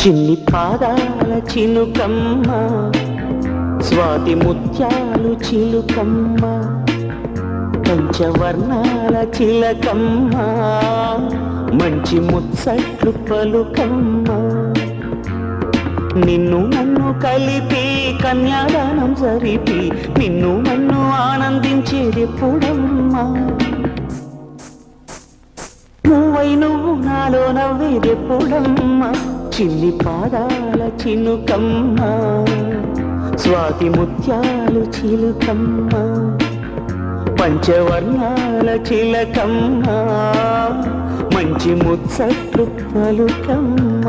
చిన్ని పాదాల చినుకమ్మ స్వాతి ముత్యాలు చిలుకమ్మ పంచవర్ణాల చిలకమ్మ మంచి ముచ్చట్లు పలుకమ్మ నిన్ను నన్ను కలిపి కన్యాదానం జరిపి నిన్ను నన్ను ఆనందించేదెప్పుడమ్మా నువ్వై నువ్వు నాలో నవ్వేదెప్పుడమ్మా చిన్ని పాదాల చినుకమ్మ స్వాతి ముత్యాలు చిలుకమ్మ పంచవర్ణాల చిలకమ్మ మంచి ముచ్చట్లు పలుకమ్మ